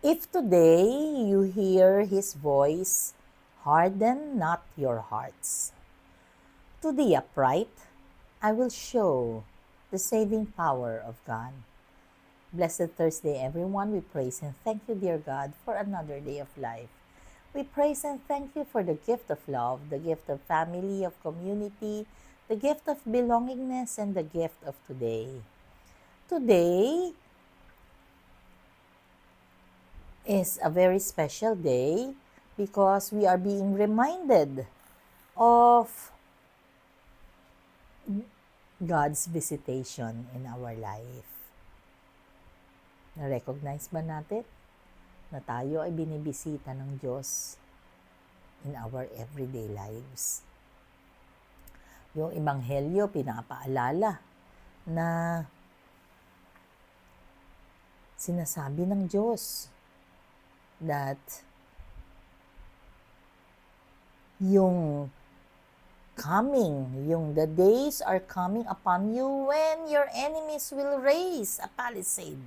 If today you hear His voice, harden not your hearts. To the upright, I will show the saving power of God. Blessed Thursday, everyone. We praise and thank you, dear God, for another day of life. We praise and thank you for the gift of love, the gift of family, of community, the gift of belongingness, and the gift of today. Today is a very special day because we are being reminded of God's visitation in our life. Na-recognize ba natin na tayo ay binibisita ng Diyos in our everyday lives? Yung Ebanghelyo pinapaalala na sinasabi ng Diyos that yung the days are coming upon you when your enemies will raise a palisade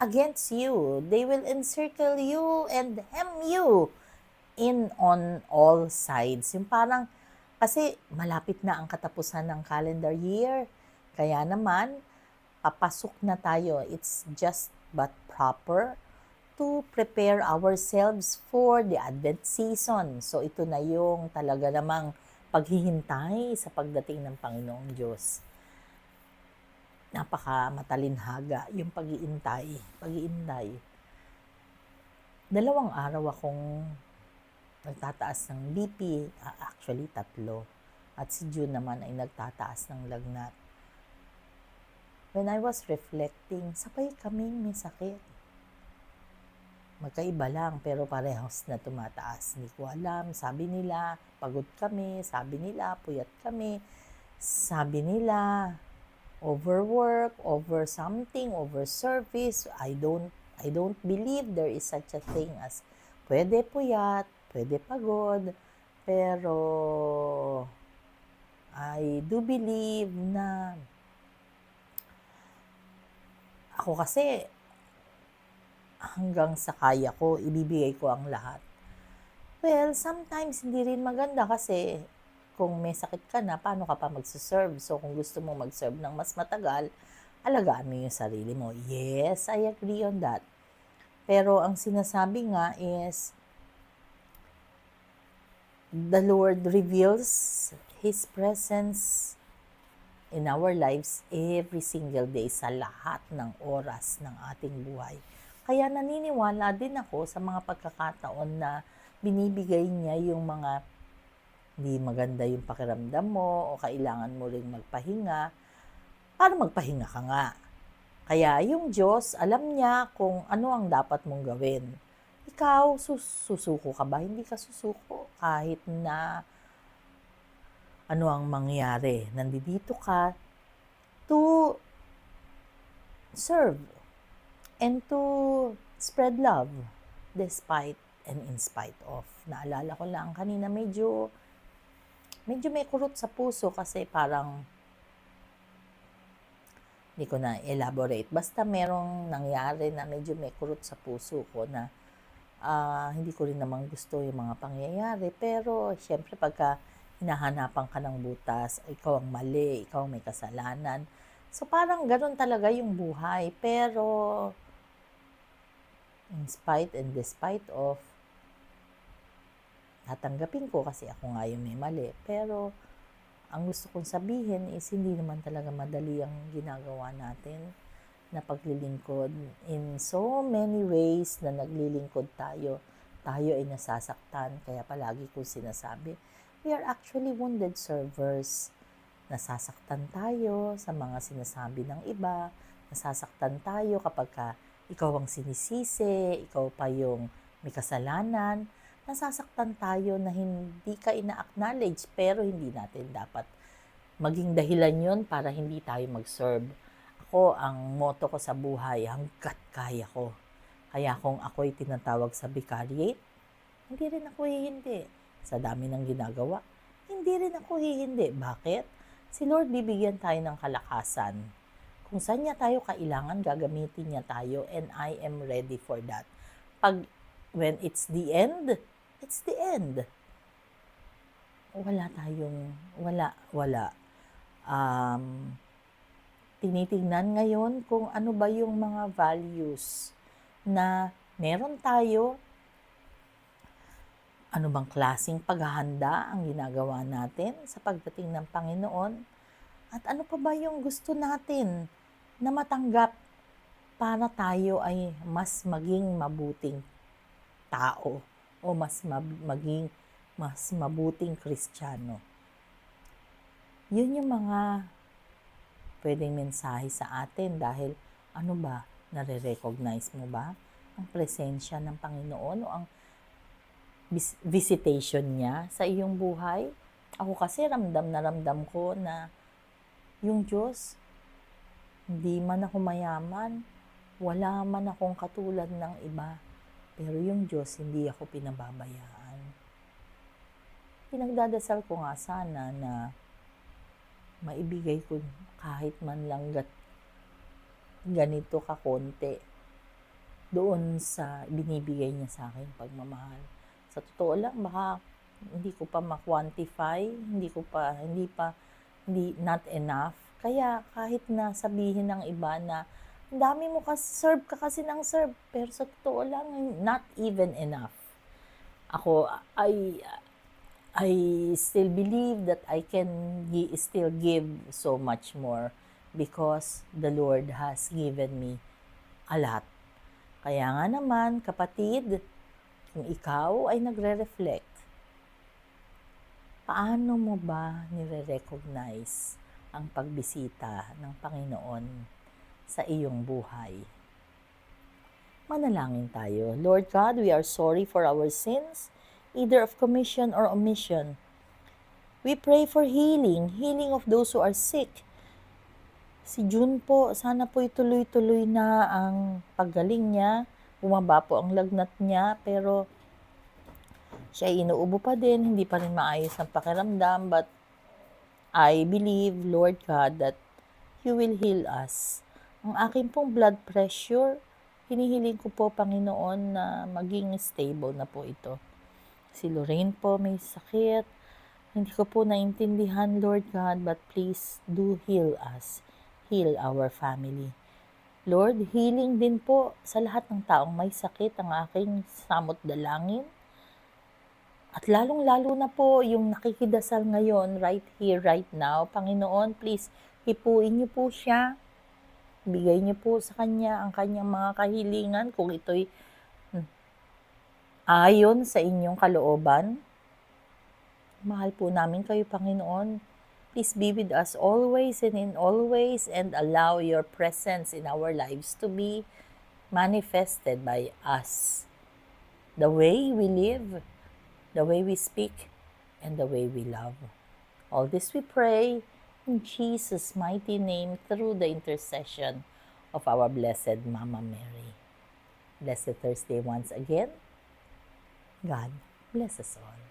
against you. They will encircle you and hem you in on all sides. Yung parang, kasi malapit na ang katapusan ng calendar year. Kaya naman, papasok na tayo. It's just but proper to prepare ourselves for the Advent season. So ito na yung talaga namang paghihintay sa pagdating ng Panginoong Diyos. Napaka matalinhaga yung pag-iintay. Dalawang araw akong nagtataas ng BP, actually 3. At si June naman ay nagtataas ng lagnat. When I was reflecting, sabay kaming may sakit. Magkaiba lang pero parehas na tumataas. Hindi ko alam. Sabi nila, pagod kami. Sabi nila, puyat kami. Sabi nila, overwork, over something, over service. I don't believe there is such a thing as pwede puyat, pwede pagod. Pero I do believe na ako kasi hanggang sa kaya ko, ibibigay ko ang lahat. Well, sometimes hindi rin maganda kasi kung may sakit ka na, paano ka pa magsaserve? So, kung gusto mong mag-serve ng mas matagal, alagaan mo yung sarili mo. Yes, I agree on that. Pero ang sinasabi nga is, the Lord reveals His presence in our lives every single day sa lahat ng oras ng ating buhay. Kaya naniniwala din ako sa mga pagkakataon na binibigay niya yung mga hindi maganda yung pakiramdam mo o kailangan mo ring magpahinga para magpahinga ka nga. Kaya yung Diyos, alam niya kung ano ang dapat mong gawin. Ikaw, susuko ka ba? Hindi ka susuko kahit na ano ang mangyari. Nandito ka to serve and to spread love despite and in spite of. Naalala ko lang kanina medyo may kurot sa puso kasi parang hindi ko na elaborate. Basta merong nangyari na medyo may kurot sa puso ko na hindi ko rin naman gusto yung mga pangyayari. Pero syempre pagka hinahanapan ka ng butas, ikaw ang mali, ikaw ang may kasalanan. So parang ganun talaga yung buhay. Pero in spite and despite of, tatanggapin ko kasi ako nga yung may mali. Pero ang gusto kong sabihin is hindi naman talaga madali ang ginagawa natin na paglilingkod. In so many ways na naglilingkod tayo ay nasasaktan. Kaya palagi kong sinasabi, we are actually wounded servers. Nasasaktan tayo sa mga sinasabi ng iba. Nasasaktan tayo kapag ikaw ang sinisisi, ikaw pa yung may kasalanan. Nasasaktan tayo na hindi ka ina-acknowledge pero hindi natin dapat maging dahilan yun para hindi tayo mag-serve. Ako, ang motto ko sa buhay, hanggat kaya ko. Kaya kung ako'y tinatawag sa vicariate, hindi rin ako hihindi. Sa dami ng ginagawa, hindi rin ako hihindi. Bakit? Si Lord bibigyan tayo ng kalakasan. Kung saan niya tayo kailangan, gagamitin niya tayo and I am ready for that. when it's the end, it's the end. Wala. Tinitingnan ngayon kung ano ba yung mga values na meron tayo, ano bang klaseng paghahanda ang ginagawa natin sa pagdating ng Panginoon, at ano pa ba yung gusto natin na matanggap para tayo ay mas maging mabuting tao o maging mas mabuting Kristiyano. Yun yung mga pwedeng mensahe sa atin dahil ano ba, nare-recognize mo ba ang presensya ng Panginoon o ang visitation niya sa iyong buhay? Ako kasi ramdam ko na yung Diyos, hindi man ako mayaman, wala man akong katulad ng iba, pero yung Diyos hindi ako pinababayaan. Pinagdadasal ko nga sana na maibigay ko kahit man lang ganito kakonti doon sa binibigay niya sa akin pagmamahal. Sa totoo lang, baka hindi ko pa ma-quantify, not enough. Kaya kahit na sabihin ng iba na ang dami mo serve ka kasi ng serve, pero sa totoo lang, not even enough. Ako, I still believe that I can still give so much more because the Lord has given me a lot. Kaya nga naman, kapatid, kung ikaw ay nagre-reflect, paano mo ba nire-recognize ang pagbisita ng Panginoon sa iyong buhay? Manalangin tayo. Lord God, we are sorry for our sins, either of commission or omission. We pray for healing of those who are sick. Si June po, sana po ituloy-tuloy na ang paggaling niya. Bumaba po ang lagnat niya, pero siya ay inuubo pa din, hindi pa rin maayos ang pakiramdam. But I believe, Lord God, that you will heal us. Ang aking pong blood pressure, hinihiling ko po, Panginoon, na maging stable na po ito. Si Lorraine po may sakit. Hindi ko po naintindihan, Lord God, but please do heal us. Heal our family. Lord, healing din po sa lahat ng taong may sakit ang aking samot dalangin. At lalong-lalo na po yung nakikidasal ngayon, right here, right now. Panginoon, please, hipuin niyo po siya. Bigay niyo po sa kanya ang kanyang mga kahilingan kung ito'y ayon sa inyong kalooban. Mahal po namin kayo, Panginoon. Please be with us always and in all ways and allow your presence in our lives to be manifested by us. The way we live, the way we speak, and the way we love. All this we pray in Jesus' mighty name through the intercession of our Blessed Mama Mary. Blessed Thursday once again. God bless us all.